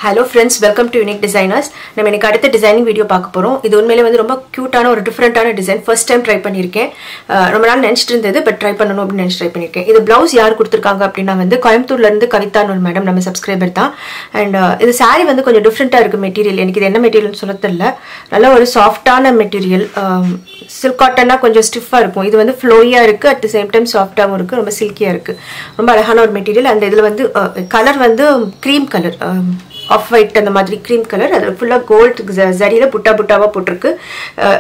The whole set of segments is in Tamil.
Hello friends, welcome to Unique Designers. நம்ம இன்னைக்கு அடுத்த டிசைனிங் வீடியோ பார்க்க போறோம். இது உண்மையிலே வந்து ரொம்ப கியூட்டான ஒரு டிஃபரண்டான டிசைன். ஃபர்ஸ்ட் டைம் ட்ரை பண்ணிருக்கேன். ரொம்ப நாள் நினைச்சிட்டு இருந்தது, பட் ட்ரை பண்ணனும் அப்படி நினைச்சு ட்ரை பண்ணிருக்கேன். இது ப்ளவுஸ் யார் கொடுத்திருக்காங்க அப்படினா வந்து கோயம்புத்தூர்ல இருந்து கவிதான்னு ஒரு மேடம் நம்ம சப்ஸ்கிரைபர் தான். அண்ட் இது saree வந்து கொஞ்சம் டிஃபரண்டா இருக்கு மெட்டீரியல். எனக்கு இது என்ன மெட்டீரியல்னு சொல்ல தெரியல. நல்ல ஒரு சாஃப்ட்டான மெட்டீரியல். சில்க் காட்டன்னா கொஞ்சம் ஸ்டிஃபா இருக்கும். இது வந்து ஃப்ளோயியா இருக்கு, அட் தி சேம் டைம் சாஃப்ட்டாவும் இருக்கு, ரொம்ப சில்கியா இருக்கு. ரொம்ப அழகான ஒரு மெட்டீரியல். அந்த இதுல வந்து கலர் வந்து cream கலர், ஆஃப் ஒயிட் அந்த மாதிரி cream கலர். அது ஃபுல்லா கோல்ட் ஜரியில புட்டா புட்டாவா போட்டிருக்கு.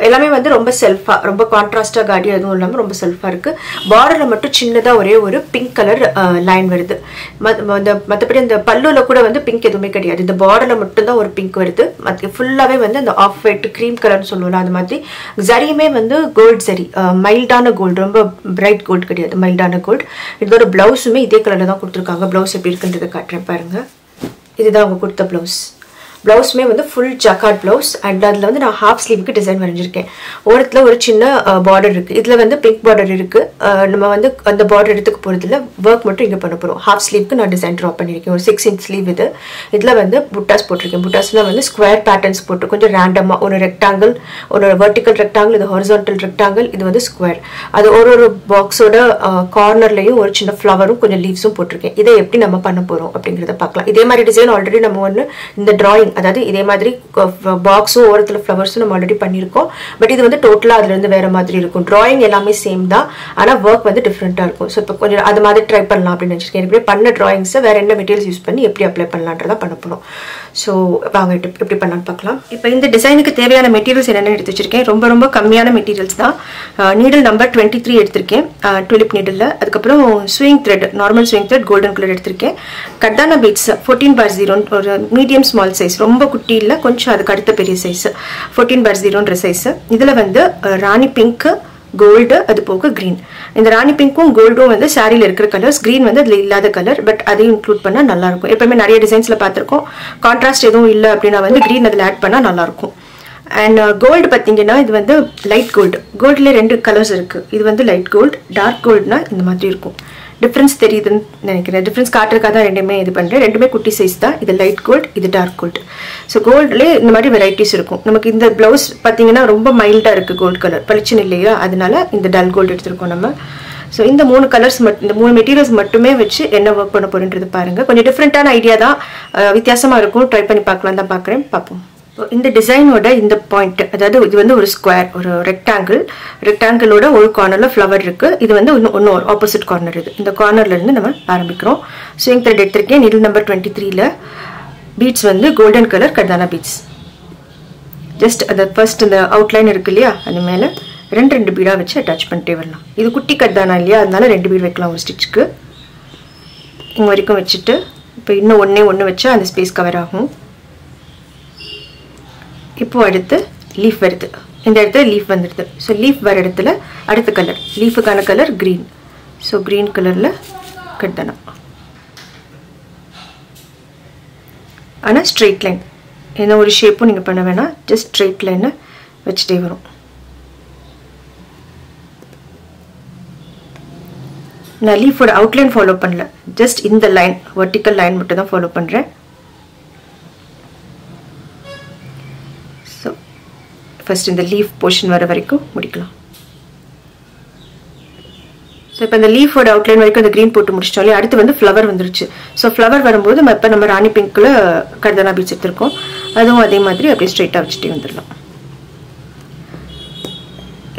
எல்லாமே வந்து ரொம்ப செல்ஃபா, ரொம்ப கான்ட்ராஸ்டா காடி எதுவும் இல்லாம ரொம்ப செல்ஃபா இருக்கு. பார்டர்ல மட்டும் சின்னதா ஒரே ஒரு பிங்க் கலர் லைன் வருது. மற்றபடி அந்த பல்லுல கூட வந்து பிங்க் எதுவுமே கிடையாது. இந்த பார்டர்ல மட்டும் தான் ஒரு பிங்க் வருது. மற்ற ஃபுல்லாவே வந்து அந்த ஆஃப் ஒயிட் cream கலர்னு சொல்லுவோம். அந்த மாதிரி ஜரியுமே வந்து கோல்ட் ஜரி, மைல்டான கோல்டு, ரொம்ப பிரைட் கோல்டு கிடையாது, மைல்டான கோல்டு. இதோட பிளவுஸுமே இதே கலர்ல தான் கொடுத்துருக்காங்க. பிளவுஸ் எப்படி இருக்குன்றதை காட்டுறேன் பாருங்க. இதுதான் அவங்க கொடுத்த ப்ளவுஸ். ப்ளவுஸுமே வந்து ஃபுல் ஜக்கார்ட் ப்ளவுஸ். அண்ட் அதில் வந்து நான் ஹாஃப் ஸ்லீவுக்கு டிசைன் வரைஞ்சிருக்கேன். ஓரத்தில் ஒரு சின்ன பார்டர் இருக்குது. இதில் வந்து பிங்க் பார்டர் இருக்குது. நம்ம வந்து அந்த பார்டர் எடுத்துக்க போகிறதுல ஒர்க் மட்டும் இங்கே பண்ண போகிறோம். ஹாஃப் ஸ்லீவுக்கு நான் டிசைன் ட்ரா பண்ணியிருக்கேன். ஒரு 6 inch ஸ்லீவ் இது. இதில் வந்து புட்டாஸ் போட்டிருக்கேன். புட்டாஸ்லாம் வந்து ஸ்கொயர் பேட்டர்ன்ஸ் போட்டு கொஞ்சம் ரேண்டமாக, ஒரு ரெக்டாங்கிள், ஒரு வெர்டிக்கல் ரெக்டாங்கிள், இது ஹாரிசான்டல் ரெக்டாங்கிள், இது வந்து ஸ்கொயர். அது ஒரு பாக்ஸோட கார்னர்லையும் ஒரு சின்ன ஃப்ளவரும் கொஞ்சம் லீவ்ஸும் போட்டிருக்கேன். இதை எப்படி நம்ம பண்ண போகிறோம் அப்படிங்கிறத பார்க்கலாம். இதே மாதிரி டிசைன் ஆல்ரெடி நம்ம ஒன்று இந்த டிராயிங், அதாவது இதே மாதிரி பாக்ஸும் ஓரத்தில் ஃப்ளவர்ஸும் நம்ம ஆல்ரெடி பண்ணியிருக்கோம். பட் இது வந்து டோட்டலாக அதுலேருந்து வேற மாதிரி இருக்கும். டிராயிங் எல்லாமே சேம் தான், ஆனால் ஒர்க் வந்து டிஃப்ரெண்ட்டாக இருக்கும். ஸோ இப்போ கொஞ்சம் அது மாதிரி ட்ரை பண்ணலாம் அப்படின்னு நினச்சிருக்கேன். எப்படி பண்ண டிராயிங்ஸை வேற என்ன மெட்டீரியல்ஸ் யூஸ் பண்ணி எப்படி அப்ளை பண்ணலான்றதா பண்ண போகிறோம். ஸோ வாங்க எப்படி பண்ணலான்னு பார்க்கலாம். இப்போ இந்த டிசைனுக்கு தேவையான மெட்டீரியல்ஸ் என்னென்னு எடுத்து வச்சிருக்கேன். ரொம்ப ரொம்ப கம்மியான மெட்டீரியல்ஸ் தான். நீடில் நம்பர் 23 எடுத்திருக்கேன், டுலிப் நீடில். அதுக்கப்புறம் swing thread, normal swing thread golden colour எடுத்திருக்கேன். கர்தானா பீட்ஸ் 14/0, ஒரு மீடியம் ஸ்மால் சைஸ், ரொம்ப குட்டி இல்லை, கொஞ்சம் அதுக்கு அடுத்த பெரிய சைஸ், 14/0ன்ற சைஸ். இதில் வந்து ராணி பிங்க், கோல்டு, அது போக கிரீன். இந்த ராணி பிங்க்கும் கோல்டும் வந்து சாரியில் இருக்கிற கலர்ஸ். கிரீன் வந்து அதில் இல்லாத கலர், பட் அதையும் இன்க்ளூட் பண்ணால் நல்லாயிருக்கும். எப்பவுமே நிறைய டிசைன்ஸில் பார்த்துருக்கோம், கான்ட்ராஸ்ட் எதுவும் இல்லை அப்படின்னா வந்து கிரீன் அதில் ஆட் பண்ணால் நல்லாயிருக்கும். அண்ட் கோல்டு பார்த்தீங்கன்னா இது வந்து லைட் கோல்டு. கோல்டில் 2 கலர்ஸ் இருக்குது. இது வந்து லைட் கோல்டு, டார்க் கோல்டுனா இந்த மாதிரி இருக்கும். டிஃப்ரென்ஸ் தெரியுதுன்னு நினைக்கிறேன். டிஃப்ரென்ஸ் காட்டுறதுக்காக தான் ரெண்டுமே இது பண்ணுறேன். ரெண்டுமே குட்டி சைஸ் தான். இது லைட் கோல்டு, இது டார்க் கோல்டு. ஸோ கோல்டுலேயே இந்த மாதிரி வெரைட்டிஸ் இருக்கும். நமக்கு இந்த ப்ளவுஸ் பார்த்தீங்கன்னா ரொம்ப மைல்டாக இருக்குது கோல்டு கலர், பளிச்சுன்னு இல்லையா, அதனால இந்த டல் கோல்டு எடுத்துருக்கோம் நம்ம. ஸோ இந்த 3 கலர்ஸ் மட்டும், இந்த 3 மெட்டீரியல்ஸ் மட்டுமே வச்சு என்ன ஒர்க் பண்ண போகிறேன்றது பாருங்கள். கொஞ்சம் டிஃப்ரெண்ட்டான ஐடியா தான், வித்தியாசமாக இருக்கும். ட்ரை பண்ணி பார்க்கலாம் தான் பார்க்குறேன், பார்ப்போம். இந்த டிசைனோட இந்த பாயிண்ட், அதாவது இது வந்து ஒரு ஸ்கொயர், ஒரு ரெக்டாங்கிளோட ஒரு கார்னர்ல ஃப்ளவர் இருக்கு. இது வந்து இன்னும் ஒரு ஆப்போசிட் கார்னர். இது இந்த கார்னர்ல இருந்து நம்ம ஆரம்பிக்கிறோம். ஸ்விங் த்ரெட் எடுத்திருக்கேன். நீடில் நம்பர் 23ல பீட்ஸ் வந்து கோல்டன் கலர் கர்தானா பீட்ஸ். ஜஸ்ட் அந்த ஃபர்ஸ்ட் இந்த அவுட்லைன் இருக்கு இல்லையா, அது மேல 2 பீடா வச்சு அட்டாச் பண்ணிட்டே வரலாம். இது குட்டி கர்தானா இல்லையா, அதனால 2 பீட் வைக்கலாம் ஒரு ஸ்டிச்சுக்கு. இங்க வரைக்கும் வச்சுட்டு இப்போ இன்னும் ஒன்று வச்சா அந்த ஸ்பேஸ் கவர் ஆகும். இப்போ அடுத்து லீஃப் வருது. இந்த இடத்துல லீஃப் வந்துடுது. ஸோ லீஃப் வர இடத்துல அடுத்த கலர், லீஃபுக்கான கலர் க்ரீன். ஸோ க்ரீன் கலரில் கர்தானா. ஆனால் ஸ்ட்ரெயிட் லைன், எந்த ஒரு ஷேப்பும் நீங்கள் பண்ண வேணாம், ஜஸ்ட் ஸ்ட்ரெயிட் லைனை வச்சுட்டே வரும். நான் லீஃபோட அவுட்லைன் ஃபாலோ பண்ணல, ஜஸ்ட் இந்த லைன், வெர்டிக்கல் லைன் மட்டும் தான் ஃபாலோ பண்ணுறேன். ஃபர்ஸ்ட் இந்த லீஃப் போர்ஷன் வர வரைக்கும் முடிக்கலாம். ஸோ இப்போ இந்த லீஃபோட அவுட்லைன் வரைக்கும் இந்த க்ரீன் போட்டு முடிச்சிட்டோம். அடுத்து வந்து ஃப்ளவர் வந்துருச்சு. ஸோ ஃப்ளவர் வரும்போது இப்போ நம்ம ராணி பிங்க்கில் கர்தானா பீட்ஸ் எடுத்திருக்கோம். அதுவும் அதே மாதிரி அப்படியே ஸ்ட்ரெயிட்டாக வச்சுட்டே வந்துடலாம்.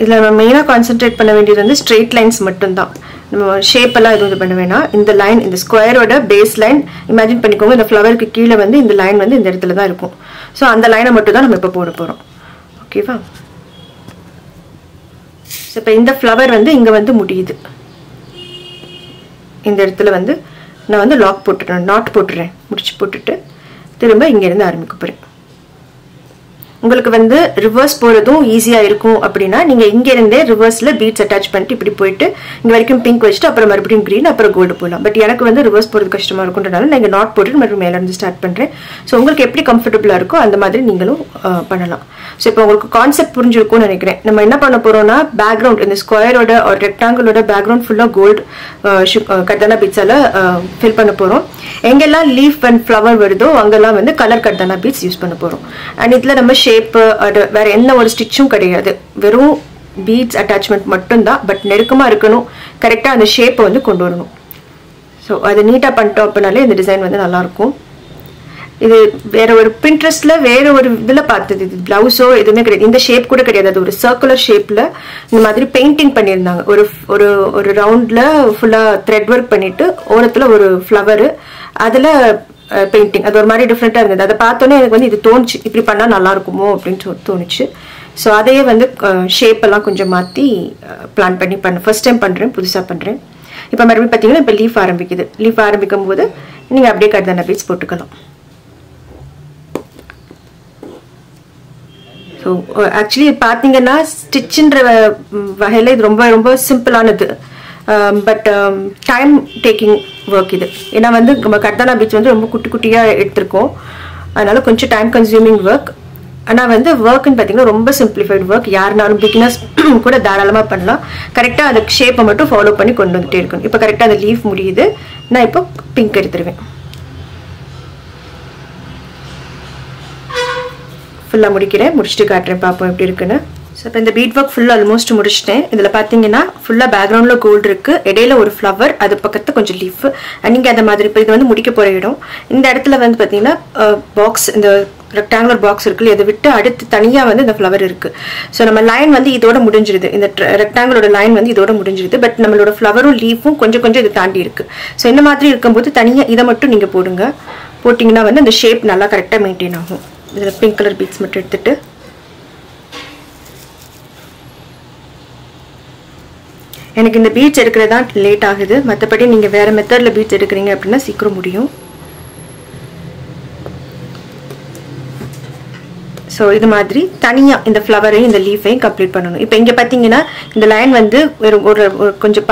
இதில் நம்ம மெயினாக கான்சென்ட்ரேட் பண்ண வேண்டியது வந்து ஸ்ட்ரெயிட் லைன்ஸ் மட்டும்தான். நம்ம ஷேப்பெல்லாம் எதுவும் இது பண்ண வேணாம். இந்த லைன், இந்த ஸ்கொயரோட பேஸ் லைன் இமேஜின் பண்ணிக்கோங்க. இந்த ஃப்ளவருக்கு கீழே வந்து இந்த லைன் வந்து இந்த இடத்துல தான் இருக்கும். ஸோ அந்த லைனை மட்டும் தான் நம்ம இப்போ போட போகிறோம். ஓகேவா? இப்போ இந்த ஃப்ளவர் வந்து இங்கே வந்து முடியுது. இந்த இடத்துல வந்து நான் வந்து லாக் போட்டுறேன், நாட் போட்டுறேன், முடிச்சு போட்டுட்டு திரும்ப இங்கேருந்து ஆரம்பிக்க போகிறேன். உங்களுக்கு வந்து ரிவர்ஸ் போறதும் ஈஸியா இருக்கும் அப்படின்னா நீங்க இங்க இருந்தே ரிவர்ஸ்ல பீட்ஸ் அட்டாச் பண்ணிட்டு இப்படி போயிட்டு இங்க வரைக்கும் பிங்க் வச்சுட்டு அப்புறம் மறுபடியும் கிரீன் அப்புறம் கோல்டு போடலாம். பட் எனக்கு வந்து ரிவர்ஸ் போறது கஷ்டமா இருக்கும்ன்றனால நான் இங்க நாட் போட்டு மறுபடியும் மேல இருந்து ஸ்டார்ட் பண்றேன். ஸோ உங்களுக்கு எப்படி கம்ஃபர்டபுளா இருக்கோ அந்த மாதிரி நீங்களும் பண்ணலாம். ஸோ இப்போ உங்களுக்கு கான்செப்ட் புரிஞ்சிருக்கும்னு நினைக்கிறேன். நம்ம என்ன பண்ண போறோம்னா பேக்ரவுண்ட் இந்த ஸ்கொயரோட ஒரு ரெக்டாங்கிளோட பேக்ரவுண்ட் ஃபுல்லா கோல்டு கர்தானா பீட்ஸால ஃபில் பண்ண போறோம். எங்கெல்லாம் லீஃப் அண்ட் ஃப்ளவர் வருதோ அங்கெல்லாம் வந்து கலர் கர்தானா பீட்ஸ் யூஸ் பண்ண போறோம். அண்ட் இதுல நம்ம ஷேப் வேற எந்த ஒரு ஸ்டிச்சும் கிடையாது, வெறும் பீட்ஸ் அட்டாச்மெண்ட் மட்டும்தான். பட் நெருக்கமா இருக்கணும், கரெக்டா அந்த ஷேப்பை வந்து கொண்டு வரணும். ஸோ அது நீட்டா பண்ணிட்டோம் அப்படின்னாலே இந்த டிசைன் வந்து நல்லா இருக்கும். இது வேற ஒரு பின்ட்ரெஸ்ட்ல வேற ஒரு இதுல பார்த்தது, இது பிளவுஸோ எதுவுமே கிடையாது, இந்த ஷேப் கூட கிடையாது. அது ஒரு சர்க்குலர் ஷேப்ல இந்த மாதிரி பெயிண்டிங் பண்ணியிருந்தாங்க. ஒரு ஒரு ஒரு ரவுண்ட்ல ஃபுல்லா த்ரெட் ஒர்க் பண்ணிட்டு ஓரத்துல ஒரு ஃப்ளவர், அதுல பெயிண்டிங். அது ஒரு மாதிரி டிஃப்ரெண்டா இருந்தது. அதை பார்த்தோன்னே எனக்கு வந்து இது தோணுச்சு, இப்படி பண்ணா நல்லா இருக்குமோ அப்படின்னு தோணுச்சு. ஸோ அதையே வந்து ஷேப் எல்லாம் கொஞ்சம் மாற்றி பிளான் பண்ணி ஃபர்ஸ்ட் டைம் பண்ணுறேன், புதுசாக பண்ணுறேன். இப்போ மறுபடியும் பார்த்தீங்கன்னா இப்போ லீஃப் ஆரம்பிக்குது. லீஃப் ஆரம்பிக்கும் போது நீங்கள் அப்படியே கர்தானா பீட்ஸ் போட்டுக்கலாம். ஸோ ஆக்சுவலி பார்த்தீங்கன்னா ஸ்டிச்சுன்ற வகையில் இது ரொம்ப ரொம்ப சிம்பிளானது. பட் டைம் டேக்கிங் ஒர்க் இது. ஏன்னா வந்து நம்ம கர்தானா பீட்ஸ் வந்து ரொம்ப குட்டி குட்டியாக எடுத்திருக்கோம், அதனால கொஞ்சம் டைம் கன்சியூமிங் ஒர்க். ஆனால் வந்து ஒர்க்குன்னு பார்த்தீங்கன்னா ரொம்ப சிம்பிளிஃபைடு ஒர்க். யாருனாலும் பிகினர்ஸ் கூட தாராளமாக பண்ணலாம். கரெக்டாக அந்த ஷேப்பை மட்டும் ஃபாலோ பண்ணி கொண்டு வந்துட்டே இருக்கணும். இப்போ கரெக்டாக அந்த லீஃப் முடியுது. நான் இப்போ பிங்க் எடுத்துருவேன். ஃபுல்லாக முடிக்கிறேன், முடிச்சுட்டு காட்டுறேன், பார்ப்போம் எப்படி இருக்குன்னு. ஸோ இப்போ இந்த பீட் ஒர்க் ஃபுல்லாக ஆல்மோஸ்ட் முடிச்சிட்டேன். இதில் பார்த்தீங்கன்னா ஃபுல்லாக பேக்ரவுண்டில் கோல்டு இருக்குது, இடையில ஒரு ஃப்ளவர், அது பக்கத்தில் கொஞ்சம் லீஃப். நீங்கள் அந்த மாதிரி இப்போ இது வந்து முடிக்க போகிற இடம். இந்த இடத்துல வந்து பார்த்தீங்கன்னா பாக்ஸ், இந்த ரெக்டாங்குலர் பாக்ஸ் இருக்குல்ல, இதை விட்டு அடுத்து தனியாக வந்து இந்த ஃப்ளவர் இருக்குது. ஸோ நம்ம லைன் வந்து இதோட முடிஞ்சிருது, இந்த ரெக்டாங்குலோட லைன் வந்து இதோட முடிஞ்சிருது. பட் நம்மளோட ஃப்ளவரும் லீஃபும் கொஞ்சம் கொஞ்சம் இது தாண்டி இருக்குது. ஸோ இந்த மாதிரி இருக்கும்போது தனியாக இதை மட்டும் நீங்கள் போடுங்க. போட்டிங்கன்னா வந்து அந்த ஷேப் நல்லா கரெக்டாக மெயின்டைன் ஆகும். இதில் பிங்க் கலர் பீட்ஸ் மட்டும் எடுத்துட்டு எனக்கு இந்த பீட்ஸ் எடுக்கிறது தான் லேட் ஆகுது. மற்றபடி நீங்கள் வேறு மெத்தடில் பீட்ஸ் எடுக்கிறீங்க அப்படின்னா சீக்கிரம் முடியும். ஸோ இது மாதிரி தனியாக இந்த ஃப்ளவரையும் இந்த லீஃபையும் கம்ப்ளீட் பண்ணணும். இப்போ இங்கே பார்த்தீங்கன்னா இந்த லைன் வந்து ஒரு கொஞ்சம்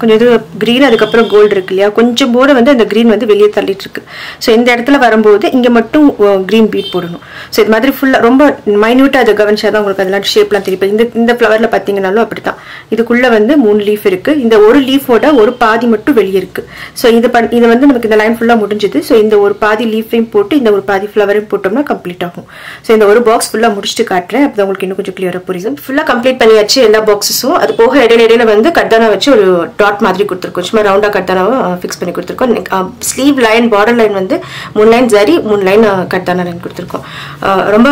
கொஞ்சம் இது க்ரீன், அதுக்கப்புறம் கோல்டு இருக்கு இல்லையா, கொஞ்சம் போட வந்து அந்த க்ரீன் வந்து வெளியே தள்ளிட்டு இருக்கு. ஸோ இந்த இடத்துல வரும்போது இங்கே மட்டும் க்ரீன் பீட் போடணும். ஸோ இது மாதிரி ஃபுல்லாக ரொம்ப மைன்யூட்டாக அதை கவனிச்சா தான் உங்களுக்கு அதெல்லாம் ஷேப்லாம் தெரியும். இந்த ஃப்ளவரில் பார்த்தீங்கன்னாலும் அப்படி தான். இதுக்குள்ளே வந்து 3 லீஃப் இருக்குது. இந்த ஒரு லீஃபோட ஒரு பாதி மட்டும் வெளியே இருக்குது. ஸோ இது வந்து நமக்கு இந்த லைன் ஃபுல்லாக முடிஞ்சுது. ஸோ இந்த ஒரு பாதி லீஃபையும் போட்டு இந்த ஒரு பாதி ஃப்ளவரையும் போட்டோம்னா கம்ப்ளீட் ஆகும். ஸோ இந்த ஒரு பாக்ஸ் ஃபுல்லாக முடிச்சுட்டு காட்டுறேன், அப்போ உங்களுக்கு இன்னும் கொஞ்சம் கிளியராக புரியும். ஃபுல்லாக கம்ப்ளீட் பண்ணியாச்சு எல்லா பாக்ஸஸும். அது போக இடையில வந்து கர்தானா வச்சு ஒரு டாட் மாதிரி கொடுத்துருக்கோம், சும்மா ரவுண்டா கர்தானாவை ஃபிக்ஸ் பண்ணி கொடுத்துருக்கோம். ஸ்லீவ் லைன், பார்டர் லைன் வந்து 3 லைன் ஜரி, 3 லைன் கர்தானா லைன் கொடுத்துருக்கோம். ரொம்ப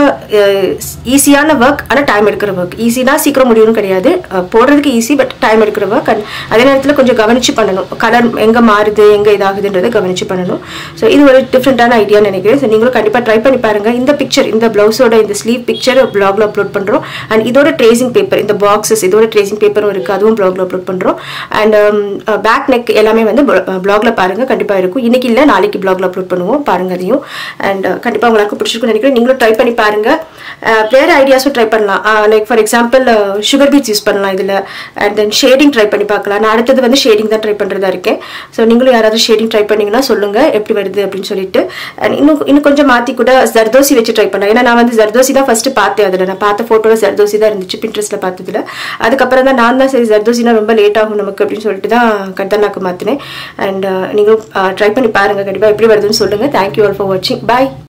ஈஸியான ஒர்க், ஆனால் டைம் எடுக்கிற ஒர்க். ஈஸினா சீக்கிரம் முடியும்னு கிடையாது, போடுறதுக்கு ஈஸி, பட் டைம் எடுக்கிற ஒர்க். அதே நேரத்தில் கொஞ்சம் கவனிச்சு பண்ணணும், கலர் எங்கே மாறுது எங்கே இதாகுதுன்றதை கவனிச்சு பண்ணணும். ஸோ இது ஒரு டிஃப்ரெண்டான ஐடியான்னு நினைக்கிறேன். ஸோ நீங்களும் கண்டிப்பாக ட்ரை பண்ணி பாருங்க. இந்த பிக்சர், இந்த பிளவுஸோட இந்த ஸ்லீவ் பிக்சர் பிளாக்ல அப்லோட் பண்ணுறோம். அண்ட் இதோட ட்ரேசிங் பேப்பர், இந்த பாக்ஸஸ் இதோட ட்ரேசிங் பேப்பரும் இருக்குது, அதுவும் பிளாக்ல அப்லோட் பண்ணுறோம். அண்ட் பேக் நெக் எல்லாமே வந்து பிளாக்ல பாருங்க, கண்டிப்பாக இருக்கும். இன்னைக்கு இல்லை நாளைக்கு பிளாக்ல அப்லோட் பண்ணுவோம், பாருங்க அதையும். அண்ட் கண்டிப்பாக உங்களுக்கு பிடிச்சிருக்குன்னு நினைக்கிறேன். நீங்களும் ட்ரை பண்ணி பாருங்க. வேற ஐடியாஸும் ட்ரை பண்ணலாம். Like for example sugar beets use பண்ணலாம் இதில். அண்ட் தென் ஷேடிங் ட்ரை பண்ணி பார்க்கலாம். நான் அடுத்தது வந்து ஷேடிங் தான் ட்ரை பண்ணுறதா இருக்கேன். ஸோ நீங்களும் யாராவது ஷேடிங் ட்ரை பண்ணீங்கன்னா சொல்லுங்க எப்படி வருது அப்படின்னு சொல்லிட்டு. அண்ட் இன்னும் கொஞ்சம் மாற்றி கூட ஜர்தோசி வச்சு ட்ரை பண்ணலாம். ஏன்னா நான் வந்து ஜர்தோசி தான் ஃபர்ஸ்ட் பார்த்தேன். அதில் நான் பார்த்த ஃபோட்டோவில் ஜர்தோசி தான் இருந்துச்சு பின்ட்ரெஸ்ட்ல பார்த்ததுல. அதுக்கப்புறம் தான் நான் தான் சரி ஜர்தோசினா ரொம்ப லேட் ஆகும் நமக்கு அப்படின்னு சொல்லிட்டு தான் கர்தானாக்கு மாற்றினேன். அண்ட் நீங்களும் ட்ரை பண்ணி பாருங்க, கண்டிப்பாக எப்படி வருதுன்னு சொல்லுங்க. தேங்க்யூ ஆல் ஃபார் வாட்சிங். பாய்.